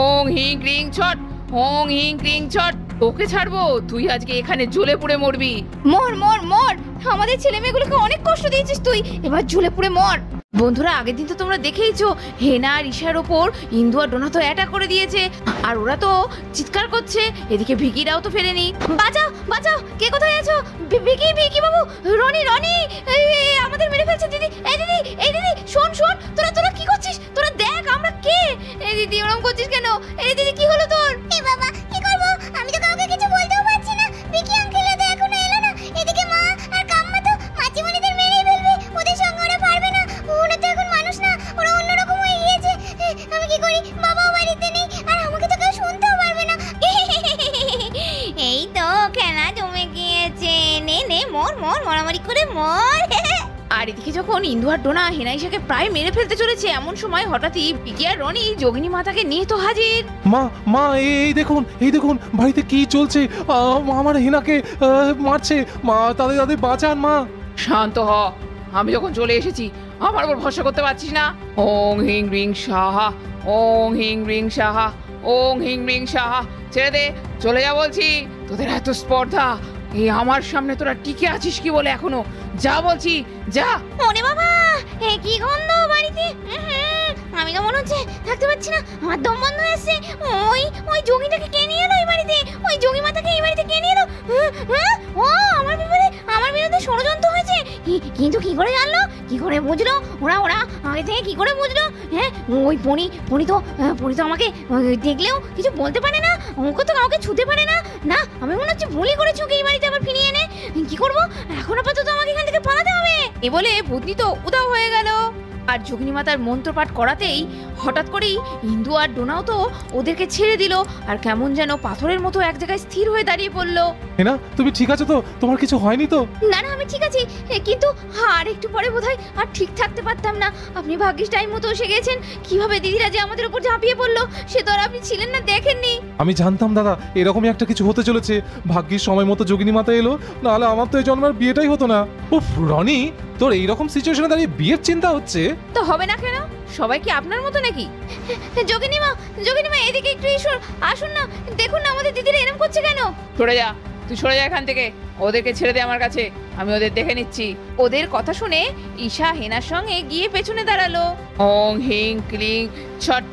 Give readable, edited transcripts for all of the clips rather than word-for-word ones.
ওং হিং ক্রিং ছট, ওং হিং ক্রিং ছট। তোকে ছাড়বো? তুই আজকে এখানে জ্বলে পুড়ে মরবি। মর মর মর, আমাদের ছেলে মেয়েগুলোকে অনেক কষ্ট দিয়েছিস তুই, এবার জ্বলে পুড়ে মর। বন্ধুরা, আগের দিন তো তোমরা দেখেইছো হেনা আর ঈশার ওপর ইন্দু আর ডোনা তো অ্যাটাক করে দিয়েছে, আর ওরা তো চিৎকার করছে। এদিকে ভিকিরাও তো ফেরেনি। বাঁচাও বাঁচাও, কে কোথায় আছো? ভিকি ভিকি বাবু, রনি রনি, আমাদের মেরে ফেলছে দিদি। এই দিদি, এই দিদি, শোন শোন, তোরা তোরা কি করছিস? তোরা দেখ আমরা কে। এই দিদি ওরকম করছিস কেন? এই দিদি কি হলো তোর? এ বাবা, কি করব? আমি তো কাউকে কিছু বলতেও পারছি না। ভিকি আঙ্কেল তো এখনো এলো না। এদিকে মা আর কাম্মা তো মাছিমণিদের মেরেই ফেলবে। ওদের সঙ্গে ওরা পারবে না। ওরা তো এখন মানুষ না, ওরা অন্যরকম হয়ে গিয়েছে। আমি কি করি? বাবাও বাড়িতে নেই, আর আমাকে তো কেউ শুনতেও পারবে না। এই তো খেলা জমে গিয়েছে। নে নে, মর মর, মারামারি করে মর। আর এদিকে যখন ইন্দু আর ডোনা হেনা ঈশাকে প্রায় মেরে ফেলতে চলেছে, এমন সময় হঠাৎই ভিকি আর রনি যোগিনী মাতাকে নিয়ে তো হাজির। মা মা, এই দেখুন, এই দেখুন বাড়িতে কি চলছে। আমার হেনাকে মারছে। মা, তাদের বাঁচান মা। শান্ত হ, আমি যখন চলে এসেছি আমার উপর ভরসা করতে পারছিস না? ওং হিং রিং সাহা, ওং হিং রিং সাহা, ওং হিং রিং সাহা। ছেড়ে দে, চলে যা বলছি। তোদের এত স্পর্ধা, এই আমার সামনে তোরা টিকে আছিস কি বলে এখনো? যা বলছি, যা। ওরে বাবা, এ কি গন্ধ বাড়িতে। আমি তো মনে হচ্ছে থাকতে পারছি না, আমার দম বন্ধ হয়ে আসছে। ওই ওই যোগীটাকে কে নিয়ে এলো এই বাড়িতে? ওই যোগী মাতাকে এই বাড়িতে কে নিয়ে এলো? ও আমার বিরুদ্ধে ষড়যন্ত্র হয়েছে। কিন্তু কি করে জানলো? কি করে বুঝলো? ওরা আগে থেকে কি করে বুঝলো? হ্যাঁ, ওই পনি তো আমাকে দেখলেও কিছু বলতে পারে না, ওকে তো কাউকে ছুতে পারে না। না, আমি মনে হচ্ছে ভুলই করেছি ওকে এই বাড়িতে আবার ফিরিয়ে এনে। কি করবো এখন? আপাতত আমাকে এখান থেকে পালাতে হবে। এ বলে ভূতনি তো উধাও হয়ে গেল। আর যোগিনী মাতার মন্ত্রপাঠ করাতেই হঠাৎ করেই ইন্দু আর ডোনাও তো ওদেরকে ছেড়ে দিল, আর কেমন যেন পাথরের মতো এক জায়গায় স্থির হয়ে দাঁড়িয়ে পড়লো। হেনা, তুমি ঠিক আছো তো? তোমার কিছু হয়নি তো? না না, আমি ঠিক আছি, কিন্তু আর একটু পরে বোধহয় আর ঠিক থাকতে পারতাম না। আপনি ভাগ্যিস টাইম মতো এসে গেছেন। কিভাবে দিদিরা যে আমাদের উপর ঝাঁপিয়ে পড়লো সে তো আর আপনি ছিলেন না, দেখেননি। আমি জানতাম দাদা এরকমই একটা কিছু হতে চলেছে। ভাগ্যিস সময় মতো যোগিনী মাতা এলো, নাহলে আমার তো এই জন্মের বিয়েটাই হতো না। উফ রনি, তোর এইরকম সিচুয়েশনে দাঁড়িয়ে বিয়ের চিন্তা হচ্ছে? তো হবে না কেন? সবাই কি আপনার মতো নাকি? যোগিনী মা এদিকে একটু আসুন না, দেখুন না আমাদের দিদিরা এরকম করছে কেন। সরে যা, তুই সরে যা এখান থেকে। ওদেরকে ছেড়ে দে আমার কাছে, আমি ওদের দেখে নিচ্ছি। ওদের কথা শুনে ঈশা হেনার সঙ্গে গিয়ে পেছনে দাঁড়ালো। ওং হিং ক্লিং ছট,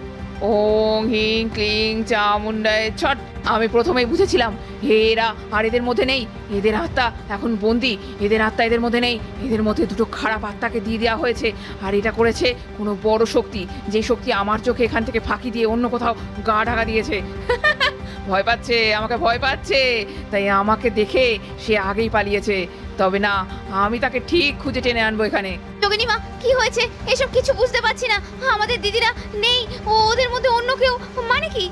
ওং হিং ক্লিং চামুন্ডায় ছট। আমি প্রথমেই বুঝেছিলাম এরা আর এদের মধ্যে নেই। এদের আত্মা এখন বন্দি, এদের আত্মা এদের মধ্যে নেই। এদের মধ্যে দুটো খারাপ আত্মাকে দিয়ে দেওয়া হয়েছে, আর এটা করেছে কোনো বড় শক্তি, যে শক্তি আমার চোখে এখান থেকে ফাঁকি দিয়ে অন্য কোথাও গা ঢাকা দিয়েছে। ভয় পাচ্ছে, আমাকে ভয় পাচ্ছে, তাই আমাকে দেখে সে আগেই পালিয়েছে। তবে না, আমি তাকে ঠিক খুঁজে টেনে আনবো এখানে। যোগিনী মা, কি হয়েছে? এসব কিছু বুঝতে পারছি না। আমাদের দিদিরা নেই, ওদের মধ্যে অন্য কেউ, মানে কি?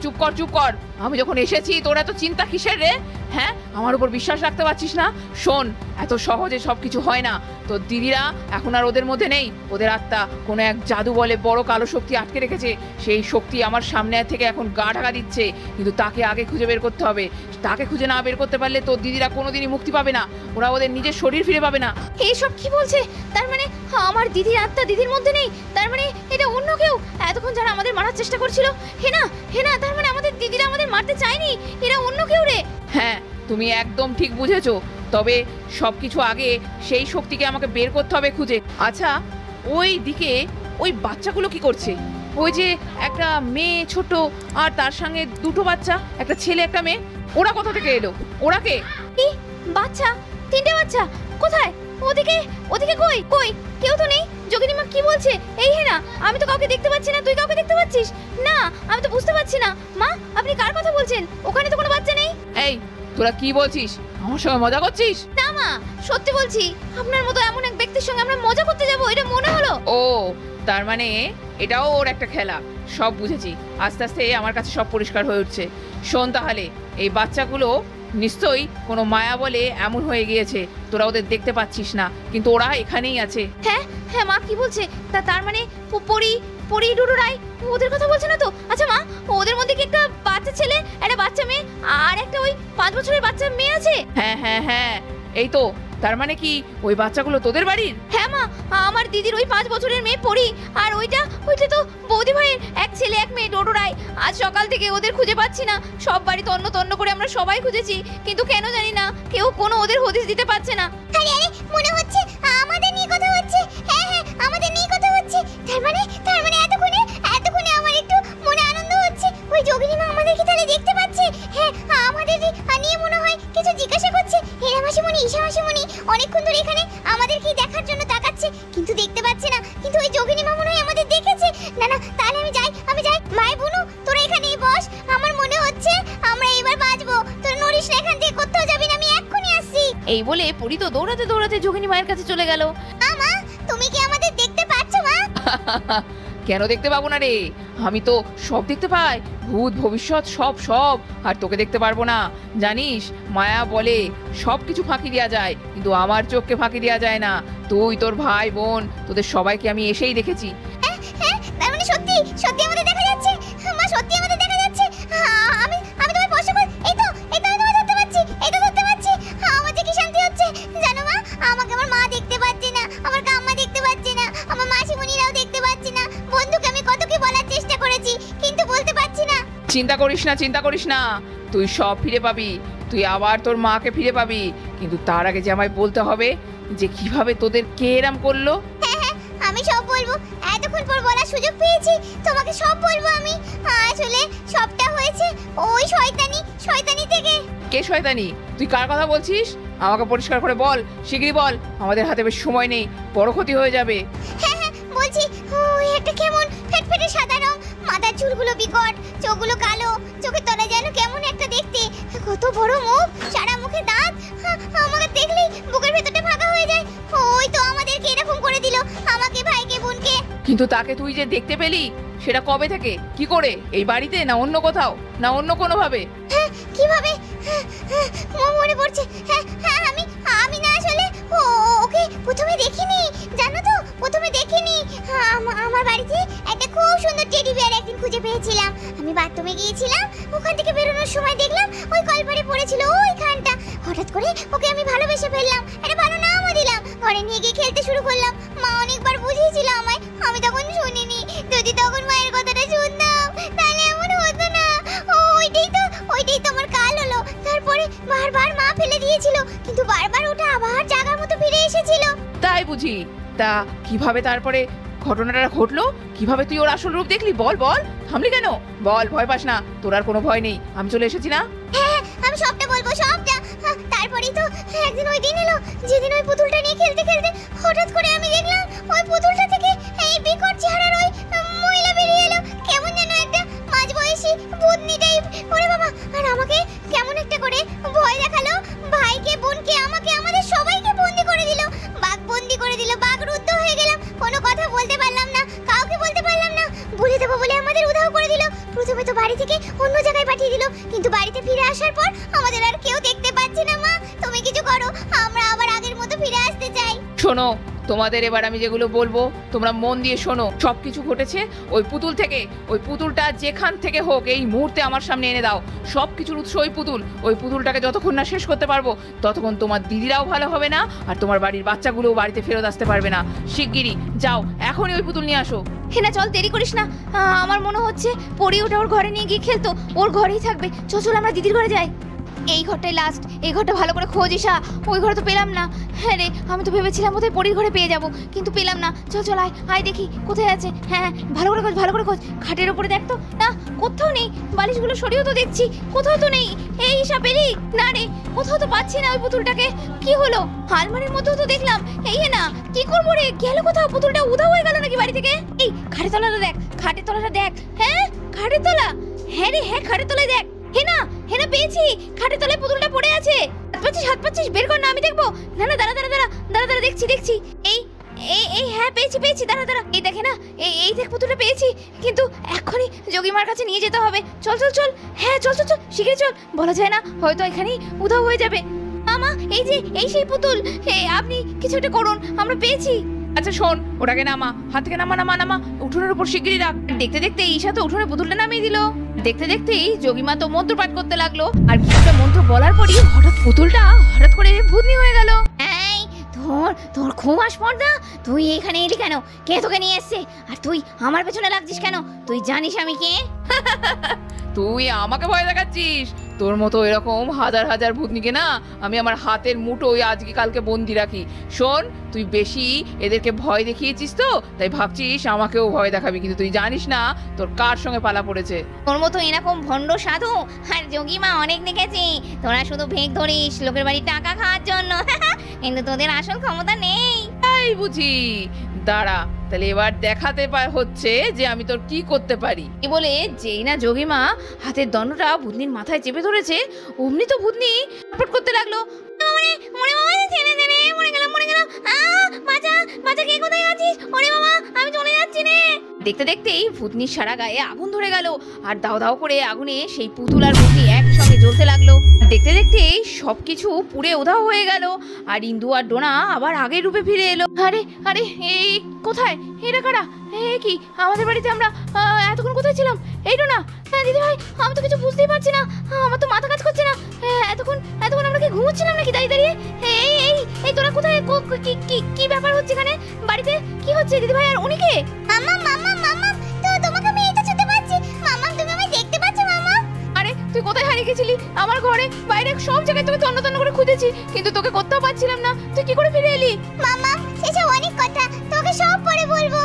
চুপ কর। আমি যখন এসেছি তোরা তো চিন্তা কিসের রে? হ্যাঁ, আমার উপর বিশ্বাস রাখতে পারছিস না? শোন, এত সহজে সবকিছু হয় না। তোর দিদিরা এখন আর ওদের মধ্যে নেই। ওদের আত্মা কোনো এক জাদু বলে বড় কালো শক্তি আটকে রেখেছে। সেই শক্তি আমার সামনে থেকে এখন গা ঢাকা দিচ্ছে, কিন্তু তাকে আগে খুঁজে বের করতে হবে। তাকে খুঁজে না বের করতে পারলে তোর দিদিরা কোনোদিনই মুক্তি পাবে না, ওরা ওদের নিজের শরীর ফিরে পাবে না। এইসব কি বলছে? তার মানে আমার দিদির আত্মা দিদির মধ্যে নেই? তার মানে এটা অন্য কেউ এতক্ষণ যারা আমাদের মারার চেষ্টা করছিল। হেনা, তার মানে আমাদের দিদিরা আমাদের মারতে চায়নি, এরা অন্য কেউ রে। হ্যাঁ, তুমি একদম ঠিক বুঝেছো। তবে সবকিছু আগে সেই শক্তিকে আমাকে বের করতে হবে খুঁজে। আচ্ছা, ওই দিকে ওই বাচ্চাগুলো কি করছে? ওই যে একটা মেয়ে ছোট, আর তার সঙ্গে দুটো বাচ্চা, একটা ছেলে একটা মেয়ে, ওরা কোথা থেকে এলো? ওরা কে? কি বাচ্চা? তিনটে বাচ্চা? কোথায়? ওদিকে কই কেউ তো নেই। যোগিনী মা কি বলছে? এই হেনা, আমি তো কাউকে দেখতে পাচ্ছি না। তুই কাউকে দেখতে পাচ্ছিস? না, আমি তো বুঝতে পারছি না। মা, আপনি কার কথা বলছেন? ওখানে তো কোনো বাচ্চা নেই। এই, তোরা কি বলছিস? আমার সঙ্গে মজা করছিস? না মা, সত্যি বলছি। আপনার মতো এমন এক ব্যক্তির সঙ্গে আমরা মজা করতে যাবো এটা মনে হলো। ও, তার মানে এটাও ওর একটা খেলা। সব বুঝেছি, আস্তে আস্তে আমার কাছে সব পরিষ্কার হয়ে উঠছে। শোন তাহলে, এই বাচ্চাগুলো নিশ্চয়ই কোনো মায়া বলে এমন হয়ে গিয়েছে, তোরা ওদের দেখতে পাচ্ছিস না, কিন্তু ওরা এখানেই আছে। হ্যাঁ, মা কি বলছে? তার মানে পরি ডুডু রাই ওদের কথা বলছে না তো? আচ্ছা মা, ওদের মধ্যে কি একটা বাচ্চা ছেলে, একটা বাচ্চা মেয়ে, আর একটা ওই 5 বছরের বাচ্চা মেয়ে আছে? হ্যাঁ, এই তো তার মানে কি ওই বাচ্চাগুলো তোদের বাড়ির? হ্যাঁ মা, আমার দিদির ওই 5 বছরের মেয়ে পড়ি, আর ওইটা তো বৌদি ভাইয়ের এক ছেলে এক মেয়ে ডোডোরাই। আজ সকাল থেকে ওদের খুঁজে পাচ্ছি না, সব বাড়ি তন্ন তন্ন করে আমরা সবাই খুঁজেছি, কিন্তু কেন জানি না কেউ কোনো ওদের হদিশ দিতে পারছে না। আরে আরে, মনে হচ্ছে আমাদের নিয়ে কথা হচ্ছে। হ্যাঁ হ্যাঁ, আমাদের নিয়ে কথা হচ্ছে। তার মানে এতক্ষণে আমার একটু মনে আনন্দ হচ্ছে। ওই যোগিনী মা আমাদেরকে তাহলে দেখতে পাচ্ছে। হ্যাঁ, আমাদের নিয়ে মনে হয় কিছু জিজ্ঞাসা করছে। হেরা মাসিমণি, ঈশা মাসিমণি অনেকক্ষণ ধরে এখানে আমাদেরকে দেখার জন্য তাকাচ্ছে, কিন্তু দেখতে পাচ্ছে না। কিন্তু ওই যোগিনী মা মনে হয় আমাদের দেখেছে। না না, তাহলে আমি যাই। ভাই বুনু, তোরা এখানেই বস। আমার মনে হচ্ছে আমরা এবার বাঁচবো। তোরা নড়িস না, এখান থেকে কোথাও যাবি না, আমি এক্ষুনি আসছি। এই বলে পরি তো দৌড়াতে দৌড়াতে যোগিনী মায়ের কাছে চলে গেল। মা, তুমি কি আমাদের দেখতে পাচ্ছ মা? কেন দেখতে পাবো না রে? আমি তো সব দেখতে পাই, ভূত ভবিষ্যৎ সব। আর তোকে দেখতে পারবো না? জানিস, মায়া বলে সব কিছু ফাঁকি দেওয়া যায়, কিন্তু আমার চোখকে ফাঁকি দেওয়া যায় না। তুই, তোর ভাই বোন, তোদের সবাইকে আমি এসেই দেখেছি। হ্যাঁ, তার মানে সত্যি আমাদের দেখা যাচ্ছে। মা, সত্যি আমাদের দেখা যাচ্ছে। আমি তোমার স্পর্শ কর। এই তো আমি তোমায় ধরতে পারছি। আমার যে কি শান্তি হচ্ছে জানো মা। আমাকে আমার মা দেখতে পাচ্ছে না, আমার কাম্মা দেখতে পাচ্ছে না, আমার মাসিমণিরাও দেখতে পাচ্ছে না। বন্ধুকে আমি কত কি বলার চেষ্টা করেছি, কিন্তু বলতে পারছি না। চিন্তা করিস না, তুই সব ফিরে পাবি। তুই আবার তোর মাকে ফিরে পাবি, কিন্তু তার আগে যে আমায় বলতে হবে যে কিভাবে তোদের কে এরম করলো। হ্যাঁ, আমি সব বলবো। এতক্ষণ পর বলার সুযোগ পেয়েছি, তোমাকে সব বলবো আমি। আসলে সবটা হয়েছে ওই শয়তানি থেকে। কে শয়তানি? তুই কার কথা বলছিস? আমাকে পরিষ্কার করে বল, শিগগিরই বল, আমাদের হাতে বেশ সময় নেই, বড় ক্ষতি হয়ে যাবে। হ্যাঁ, বলছি। ওই একটা কেমন ফেটফেটে সাদা রং, মাথার চুলগুলো বিকট, চোখগুলো কালো, চোখের তলায় যেন কেমন একটা দেখতে, কত বড় মুখ, সারা মুখে দাঁত। আমাকে দেখলেই বুকের ভেতরটা ফাঁকা হয়ে যায়। ওই তো আমাদেরকে এরকম করে দিল, আমাকে, ভাইকে, বোনকে। কিন্তু তাকে তুই যে দেখতে পেলি, সেটা কবে থেকে, কি করে? এই বাড়িতে, না অন্য কোথাও, না অন্য কোনো ভাবে? কিভাবে? মনে পড়ছে। হ্যাঁ, আমি না আসলে ওকে প্রথমে দেখিনি, জানো তো, প্রথমে দেখিনি। আমার বাড়িতে একটা খুব সুন্দর টেডি বিয়ার একদিন খুঁজে পেয়েছিলাম। আমি বাথরুমে গিয়েছিলাম, ওখান থেকে বেরোনোর সময় দেখলাম ওই কলপারে পড়েছিল ওইখানটা। হঠাৎ করে ওকে আমি ভালোবেসে ফেললাম, একটা ভালো নামও দিলাম। ঘরে নিয়ে গিয়ে খেলতে শুরু করলাম। মা অনেকবার বুঝিয়েছিল আমায়, আমি তখন শুনিনি। যদি তখন মায়ের কথাটা শুনতাম তাহলে এমন হতো না। ওইটাই তো আমার কাল হলো। তারপরে বারবার মা ফেলে দিয়েছিল, কিন্তু বারবার ওটা আবার জায়গার মতো ফিরে এসেছিল। তাই বুঝি? তা কিভাবে তারপরে ঘটনাটা ঘটলো? কিভাবে তুই ওর আসল রূপ দেখলি? বল, থামলি কেন? বল, ভয় পাস না, তোর আর কোনো ভয় নেই, আমি চলে এসেছি না? হ্যাঁ, আমি সবটা বলবো, সবটা। তারপরেই তো একদিন ওই দিন এলো, যেদিন ওই পুতুলটা নিয়ে খেলতে হঠাৎ করে আমি দেখলাম ওই পুতুলটা থেকে এই বিকট চেহারার ওই মহিলা বেরিয়ে এলো। কেমন যেন একটা মাঝবয়সী ভূতনি টাইপ। ওরে বাবা! আর আমাকে কেমন একটা করে ভয় দেখালো। ভাইকে, বোনকে, আমাকে, আমাদের সবাইকে বন্দি করে দিল। বাঘরুদ্ধ হয়ে গেলাম। কোনো কথা বলতে পারলাম না, কাউকে বলতে পারলাম না। বলে দেবো বলে আমাদের উধাও করে দিল। প্রথমে তো বাড়ি থেকে অন্য জায়গায় পাঠিয়ে দিল, কিন্তু বাড়িতে ফিরে আসার পর আমাদের আর কেউ দেখতে পাচ্ছে না। মা, তুমি কিছু করো, আমরা আবার আগের মতো ফিরে আসতে চাই। শোনো, তোমাদের এবার আমি যেগুলো বলবো তোমরা মন দিয়ে শোনো। সবকিছু ঘটেছে ওই পুতুল থেকে। ওই পুতুলটা যেখান থেকে হোক এই মুহূর্তে আমার সামনে এনে দাও। সবকিছুর উৎস ওই পুতুল। ওই পুতুলটাকে যতক্ষণ না শেষ করতে পারবো ততক্ষণ তোমার দিদিরাও ভালো হবে না, আর তোমার বাড়ির বাচ্চাগুলোও বাড়িতে ফেরত আসতে পারবে না। শিগগিরই যাও, এখনই ওই পুতুল নিয়ে আসো। হেনা, চল, দেরি করিস না। আমার মনে হচ্ছে পরি ওটা ওর ঘরে নিয়ে গিয়ে খেলতো, ওর ঘরেই থাকবে। চল আমরা দিদির ঘরে যাই। এই ঘরটাই লাস্ট, এই ঘরটা ভালো করে খোঁজ ঈশা। ওই ঘরে তো পেলাম না। হ্যাঁ রে, আমি তো ভেবেছিলাম বোধহয় পরির ঘরে পেয়ে যাবো, কিন্তু পেলাম না। চল আয় দেখি কোথায় আছে। হ্যাঁ, ভালো করে খোঁজ। খাটের উপরে দেখ তো, না কোথাও নেই। বালিশগুলো সরিয়েও তো দেখছি, কোথাও তো নেই। এই ঈশা, পেলি না রে, কোথাও তো পাচ্ছি না ওই পুতুলটাকে। কি হলো? আলমারির মধ্যেও তো দেখলাম। এই না, কি করবো রে? গেল কোথাও? পুতুলটা উধাও হয়ে গেল নাকি বাড়ি থেকে? এই খাটের তলাটা দেখ। হ্যাঁ, খাটের তলা। হ্যাঁ রে, হ্যাঁ, খাটের তলায় দেখ। হেনা, পেয়েছি। খাটের তলায় পুতুলটা পড়ে আছে। হাত পাচ্ছিস, বের কর না, আমি দেখবো। না, দাঁড়া, দেখছি। এই হ্যাঁ, পেয়েছি, দাঁড়া। এই দেখে না, এই দেখ, পুতুলটা পেয়েছি। কিন্তু এক্ষুনি যোগীমার কাছে নিয়ে যেতে হবে। চল। হ্যাঁ, চল, শিগগিরই চল। বলা যায় না, হয়তো এখানেই উধাও হয়ে যাবে। মামা, এই সেই পুতুল। আপনি কিছু একটা করুন, আমরা পেয়েছি। আচ্ছা শোন, ওটাকে নামা, হাত থেকে নামা, উঠোনের উপর শিগগিরই রাখ। দেখতে ঈশা তো উঠোনে পুতুলটা নামিয়ে দিল। দেখতেই যোগীমা তো মন্ত্রপাঠ করতে লাগলো, আর কিছুটা মন্ত্র বলার পরই হঠাৎ পুতুলটা হঠাৎ করে ভূতনি হয়ে গেল। এই তোর খুব আসপর্দা। তুই এখানে এলি কেন? কে তোকে নিয়ে এসছে? আর তুই আমার পেছনে লাগছিস কেন? তুই জানিস আমি কে? তুই আমাকে ভয় দেখাচ্ছিস? তোর মতো এরকম হাজার হাজার ভূতনিকে না আমি আমার হাতের মুঠোয় আজকে কালকে বন্দি রাখি। শোন, তুই বেশি এদেরকে ভয় দেখিয়েছিস তো, তাই ভাবছিস আমাকেও ভয় দেখাবি, কিন্তু তুই জানিস না তোর কার সঙ্গে পালা পড়েছে। তোর মতো এরকম ভণ্ড সাধু আর যোগীমা অনেক দেখেছি। তোরা শুধু ভেগ ধরিস লোকের বাড়ি টাকা খাওয়ার জন্য, কিন্তু তোদের আসল ক্ষমতা নেই। তাই বুঝি? দাঁড়া, তাহলে এবার দেখাতে হচ্ছে যে আমি তোর কি করতে পারি। এই বলে যেই না যোগীমা হাতের দণ্ডটা ভূতনির মাথায় চেপে ধরেছে, অমনি তো ভূতনি ছটফট করতে লাগলো। ওরে ওরে বাবা, ছেড়ে দে রে, মরে গেলাম মরে গেলাম। বাঁচা বাঁচা, কে কোথায় আছিস? ওরে বাবা, আমি চলে যাচ্ছি রে। দেখতে দেখতেই ভূতনির সারা গায়ে আগুন ধরে গেল, আর দাও দাও করে আগুনে সেই পুতুল আর ভূতনি একসঙ্গে জ্বলতে লাগলো। দেখতে দেখতেই সবকিছু পুড়ে উধাও হয়ে গেল, আর ইন্দু আর ডোনা আবার আগের রূপে ফিরে এলো। আরে আরে, এই কোথায়? এরা কারা? কি আমাদের বাড়িতে আমরা এতক্ষণ কোথায় ছিলাম? এই ডোনা, দিদি ভাই, আমি তো কিছু বুঝতেই পারছি না, আমার তো মাথা কাজ করছে না। এতক্ষণ আমরা কি ঘুমোচ্ছিলাম নাকি দাঁড়িয়ে দাঁড়িয়ে? এই এই এই, তোরা কোথায়? কি ব্যাপার হচ্ছে এখানে? বাড়িতে কি হচ্ছে দিদি ভাই? আর উনি কে? মামা মামা মামা, তো তোমাকে আমি এটা ছুতে পাচ্ছি। মামা, তুমি আমায় দেখতে পাচ্ছ মামা? আরে তুই কোথায় হারিয়ে গেছিলি? আমার ঘরে বাইরে সব জায়গায় তোকে তন্ন তন্ন করে খুঁজেছি, কিন্তু তোকে কোথাও পাচ্ছিলাম না। তুই কি করে ফিরে এলি? মামা, সেসব অনেক কথা, তোকে সব পরে বলবো।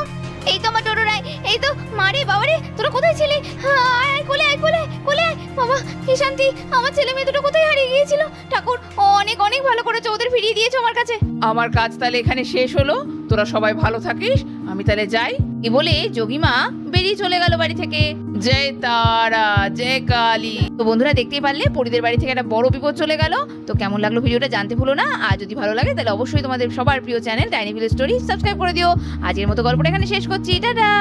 এই তো আমার টোটো রায়, এই তো মারে বাবারে, তোরা কোথায় ছিলি? আয় আয়, কোলে আয়, কোলে কোলে আয়। বাবা কি শান্তি, আমার ছেলে মেয়ে দুটো কোথায় হারিয়ে গিয়েছিল? ঠাকুর অনেক অনেক ভালো করেছো, ওদের ফিরিয়ে দিয়েছো আমার কাছে। আমার কাজ তাহলে এখানে শেষ হলো, তোরা সবাই ভালো থাকিস, আমি তাহলে যাই। এই বলে যোগীমা বেরিয়ে চলে গেল বাড়ি থেকে। জয় তারা, জয় কালী। তো বন্ধুরা দেখতেই পারলে পরিদের বাড়ি থেকে একটা বড় বিপদ চলে গেল। তো কেমন লাগলো ভিডিওটা জানতে ভুলো না, আর যদি ভালো লাগে তাহলে অবশ্যই তোমাদের সবার প্রিয় channel tiny village story subscribe করে দিও। আজকের মতো গল্পটা এখানে শেষ করছি, টাটা।